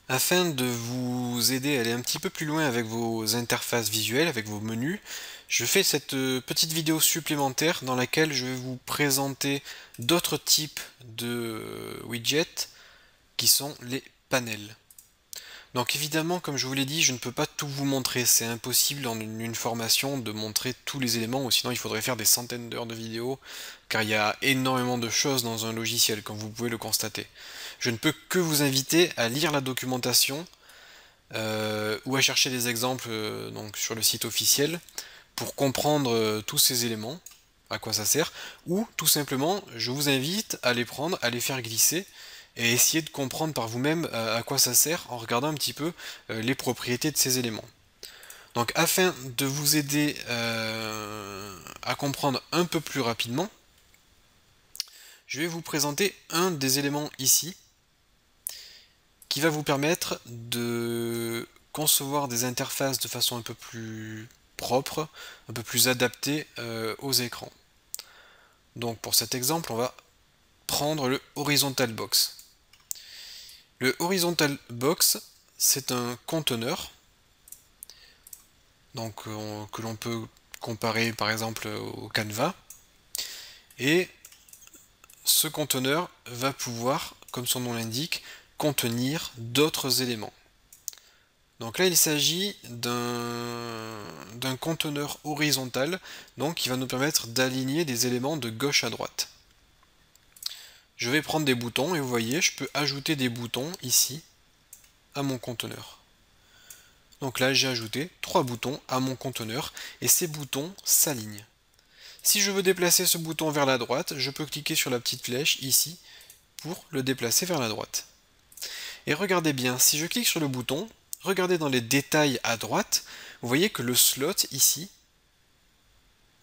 Afin de vous aider à aller un petit peu plus loin avec vos interfaces visuelles, avec vos menus, je fais cette petite vidéo supplémentaire dans laquelle je vais vous présenter d'autres types de widgets qui sont les panels. Donc évidemment, comme je vous l'ai dit, je ne peux pas tout vous montrer, c'est impossible en une formation de montrer tous les éléments, ou sinon il faudrait faire des centaines d'heures de vidéos, car il y a énormément de choses dans un logiciel, comme vous pouvez le constater. Je ne peux que vous inviter à lire la documentation, ou à chercher des exemples donc sur le site officiel, pour comprendre tous ces éléments, à quoi ça sert, ou tout simplement, je vous invite à les prendre, à les faire glisser, et essayer de comprendre par vous-même à quoi ça sert en regardant un petit peu les propriétés de ces éléments. Donc afin de vous aider à comprendre un peu plus rapidement, je vais vous présenter un des éléments ici qui va vous permettre de concevoir des interfaces de façon un peu plus propre, un peu plus adaptée aux écrans. Donc pour cet exemple, on va prendre le horizontal box. Le horizontal box, c'est un conteneur donc, que l'on peut comparer par exemple au Canva. Et ce conteneur va pouvoir, comme son nom l'indique, contenir d'autres éléments. Donc là, il s'agit d'un conteneur horizontal, donc qui va nous permettre d'aligner des éléments de gauche à droite. Je vais prendre des boutons et vous voyez, je peux ajouter des boutons ici à mon conteneur. Donc là, j'ai ajouté 3 boutons à mon conteneur et ces boutons s'alignent. Si je veux déplacer ce bouton vers la droite, je peux cliquer sur la petite flèche ici pour le déplacer vers la droite. Et regardez bien, si je clique sur le bouton, regardez dans les détails à droite, vous voyez que le slot ici,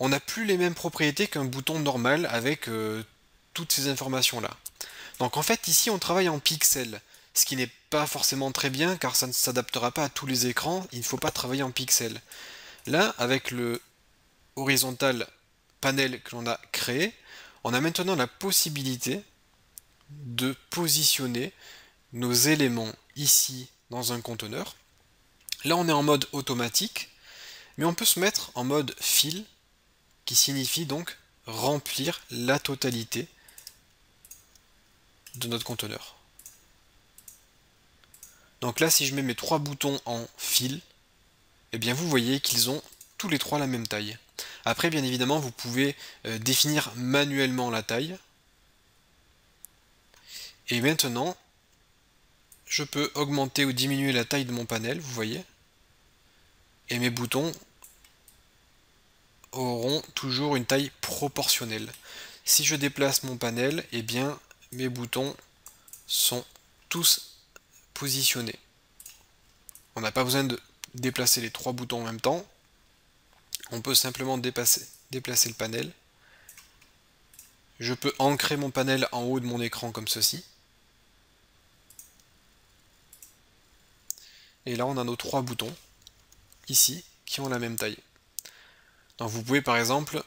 on n'a plus les mêmes propriétés qu'un bouton normal avec toutes ces informations-là. Donc en fait ici on travaille en pixels, ce qui n'est pas forcément très bien car ça ne s'adaptera pas à tous les écrans, il ne faut pas travailler en pixels. Là, avec le horizontal panel que l'on a créé, on a maintenant la possibilité de positionner nos éléments ici dans un conteneur. Là on est en mode automatique, mais on peut se mettre en mode fill, qui signifie donc remplir la totalité de notre conteneur. Donc là si je mets mes 3 boutons en fill, eh bien vous voyez qu'ils ont tous les 3 la même taille. Après bien évidemment vous pouvez définir manuellement la taille. Et maintenant je peux augmenter ou diminuer la taille de mon panel, vous voyez. Et mes boutons auront toujours une taille proportionnelle. Si je déplace mon panel, eh bien mes boutons sont tous positionnés. On n'a pas besoin de déplacer les 3 boutons en même temps. On peut simplement déplacer le panel. Je peux ancrer mon panel en haut de mon écran comme ceci. Et là on a nos 3 boutons ici qui ont la même taille. Donc vous pouvez par exemple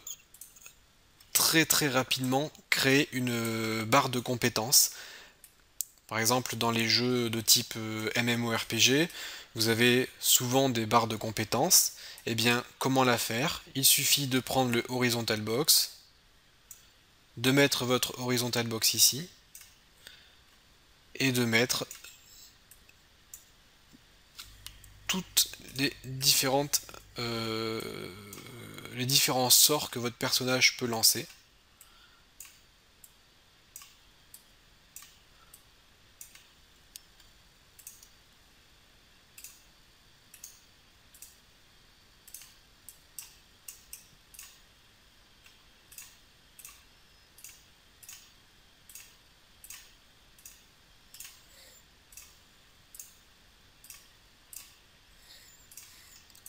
très rapidement créer une barre de compétences. Par exemple dans les jeux de type MMORPG, vous avez souvent des barres de compétences. Eh bien comment la faire? Il suffit de prendre le horizontal box, de mettre votre horizontal box ici, et de mettre toutes les différents sorts que votre personnage peut lancer.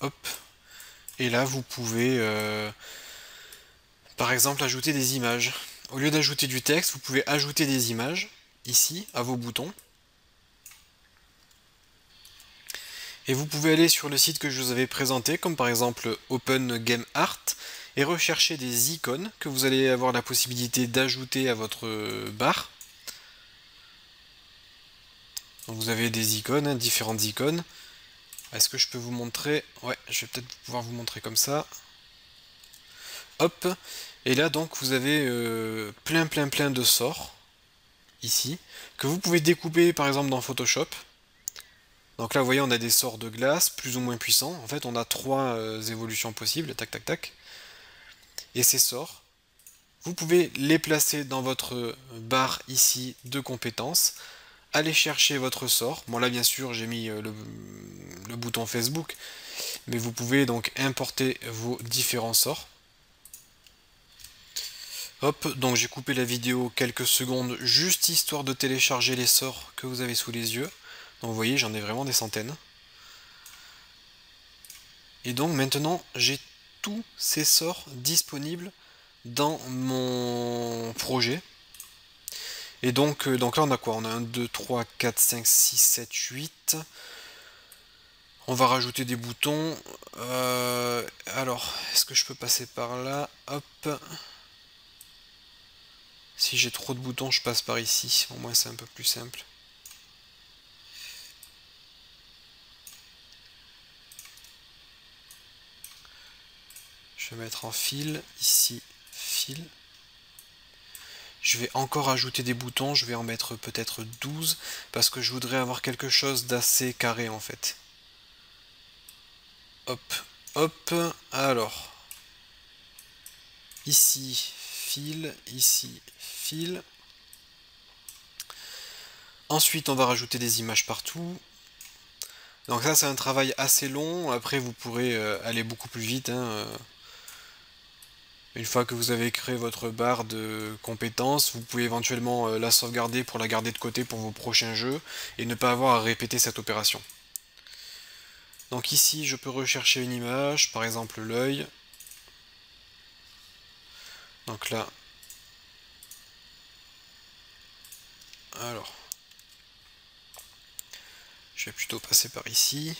Hop. Et là vous pouvez par exemple ajouter des images. Au lieu d'ajouter du texte, vous pouvez ajouter des images ici à vos boutons. Et vous pouvez aller sur le site que je vous avais présenté, comme par exemple Open Game Art, et rechercher des icônes que vous allez avoir la possibilité d'ajouter à votre barre. Donc vous avez des icônes, hein, différentes icônes. Est-ce que je peux vous montrer? Ouais, je vais peut-être pouvoir vous montrer comme ça. Hop. Et là donc vous avez plein de sorts ici que vous pouvez découper par exemple dans Photoshop. Donc là vous voyez on a des sorts de glace plus ou moins puissants. En fait on a trois évolutions possibles. Tac tac tac. Et ces sorts, vous pouvez les placer dans votre barre ici de compétences. Allez chercher votre sort. Bon là bien sûr j'ai mis le bouton Facebook, mais vous pouvez donc importer vos différents sorts. Hop, donc j'ai coupé la vidéo quelques secondes juste histoire de télécharger les sorts que vous avez sous les yeux. Donc vous voyez j'en ai vraiment des centaines. Et donc maintenant j'ai tous ces sorts disponibles dans mon projet. Et donc là on a quoi? On a 1, 2, 3, 4, 5, 6, 7, 8. On va rajouter des boutons. Alors, est-ce que je peux passer par là? Hop. Si j'ai trop de boutons, je passe par ici. Au moins c'est un peu plus simple. Je vais mettre en fil. Ici, fil. Je vais encore ajouter des boutons. Je vais en mettre peut-être 12. Parce que je voudrais avoir quelque chose d'assez carré en fait. Hop, hop. Alors. Ici, fil. Ici, fil. Ensuite, on va rajouter des images partout. Donc ça, c'est un travail assez long. Après, vous pourrez aller beaucoup plus vite, hein. Une fois que vous avez créé votre barre de compétences, vous pouvez éventuellement la sauvegarder pour la garder de côté pour vos prochains jeux et ne pas avoir à répéter cette opération. Donc ici, je peux rechercher une image, par exemple l'œil. Donc là, alors, je vais plutôt passer par ici.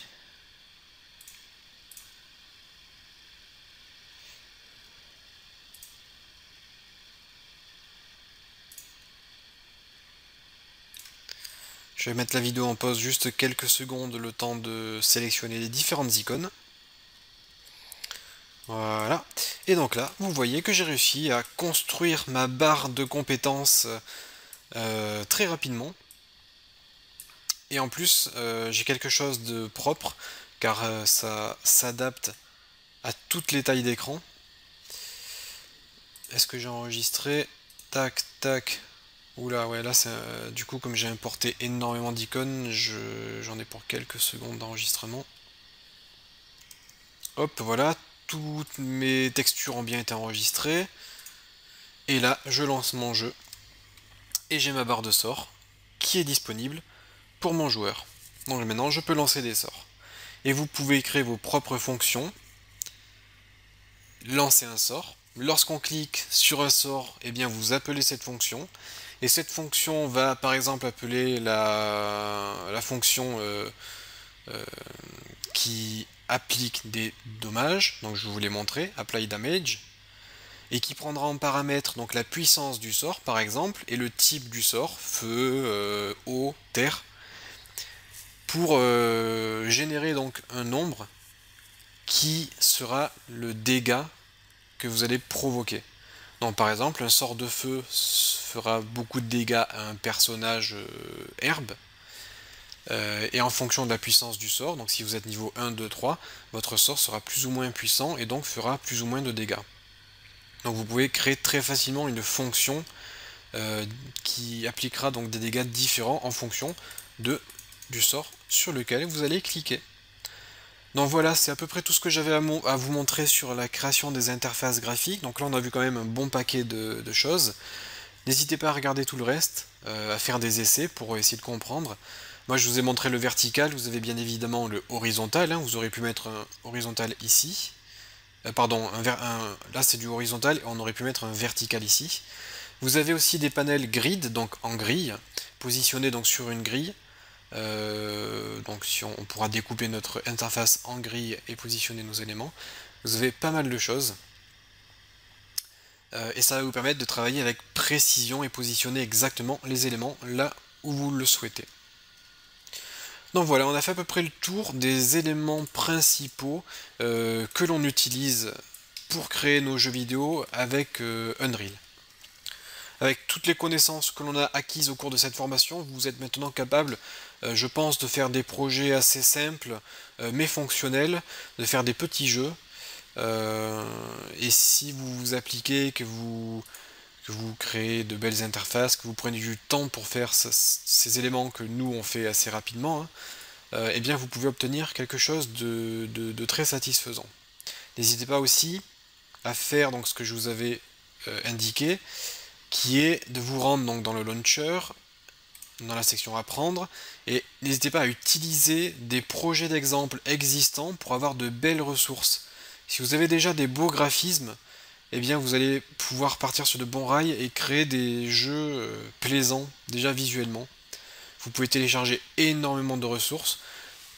Je vais mettre la vidéo en pause juste quelques secondes, le temps de sélectionner les différentes icônes. Voilà. Et donc là, vous voyez que j'ai réussi à construire ma barre de compétences très rapidement. Et en plus, j'ai quelque chose de propre, car ça s'adapte à toutes les tailles d'écran. Est-ce que j'ai enregistré? Tac, tac. Oula, ouais, là, du coup, comme j'ai importé énormément d'icônes, j'en ai pour quelques secondes d'enregistrement. Hop, voilà, toutes mes textures ont bien été enregistrées. Et là, je lance mon jeu. Et j'ai ma barre de sorts qui est disponible pour mon joueur. Donc maintenant, je peux lancer des sorts. Et vous pouvez créer vos propres fonctions. Lancer un sort. Lorsqu'on clique sur un sort, eh bien vous appelez cette fonction. Et cette fonction va par exemple appeler la fonction qui applique des dommages. Donc je vous l'ai montré, apply damage. Et qui prendra en paramètre donc la puissance du sort par exemple et le type du sort, feu, eau, terre, pour générer donc un nombre qui sera le dégât que vous allez provoquer. Donc par exemple un sort de feu fera beaucoup de dégâts à un personnage herbe, et en fonction de la puissance du sort, donc si vous êtes niveau 1, 2, 3, votre sort sera plus ou moins puissant et donc fera plus ou moins de dégâts. Donc vous pouvez créer très facilement une fonction qui appliquera donc des dégâts différents en fonction du sort sur lequel vous allez cliquer. Donc voilà, c'est à peu près tout ce que j'avais à vous montrer sur la création des interfaces graphiques. Donc là on a vu quand même un bon paquet de choses. N'hésitez pas à regarder tout le reste, à faire des essais pour essayer de comprendre. Moi je vous ai montré le vertical, vous avez bien évidemment le horizontal, hein. Vous aurez pu mettre un horizontal ici. Pardon, là c'est du horizontal et on aurait pu mettre un vertical ici. Vous avez aussi des panels grid, donc en grille, positionnés donc sur une grille. Donc si on pourra découper notre interface en grille et positionner nos éléments. Vous avez pas mal de choses. Et ça va vous permettre de travailler avec précision et positionner exactement les éléments là où vous le souhaitez. Donc voilà, on a fait à peu près le tour des éléments principaux que l'on utilise pour créer nos jeux vidéo avec Unreal. Avec toutes les connaissances que l'on a acquises au cours de cette formation, vous êtes maintenant capable, je pense, de faire des projets assez simples, mais fonctionnels, de faire des petits jeux. Et si vous vous appliquez, que vous créez de belles interfaces, que vous prenez du temps pour faire ces éléments que nous on fait assez rapidement, hein, eh bien vous pouvez obtenir quelque chose de très satisfaisant. N'hésitez pas aussi à faire donc ce que je vous avais indiqué, qui est de vous rendre donc dans le launcher, dans la section apprendre, et n'hésitez pas à utiliser des projets d'exemple existants pour avoir de belles ressources. Si vous avez déjà des beaux graphismes, eh bien vous allez pouvoir partir sur de bons rails et créer des jeux plaisants déjà visuellement. Vous pouvez télécharger énormément de ressources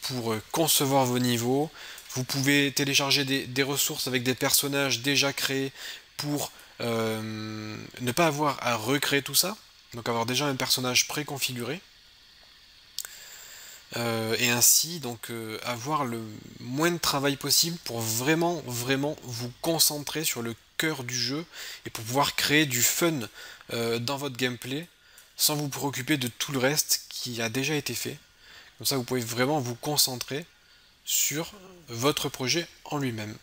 pour concevoir vos niveaux. Vous pouvez télécharger des ressources avec des personnages déjà créés pour ne pas avoir à recréer tout ça. Donc avoir déjà un personnage préconfiguré. Et ainsi donc avoir le moins de travail possible pour vraiment vous concentrer sur le cœur du jeu et pour pouvoir créer du fun dans votre gameplay sans vous préoccuper de tout le reste qui a déjà été fait. Comme ça vous pouvez vraiment vous concentrer sur votre projet en lui-même.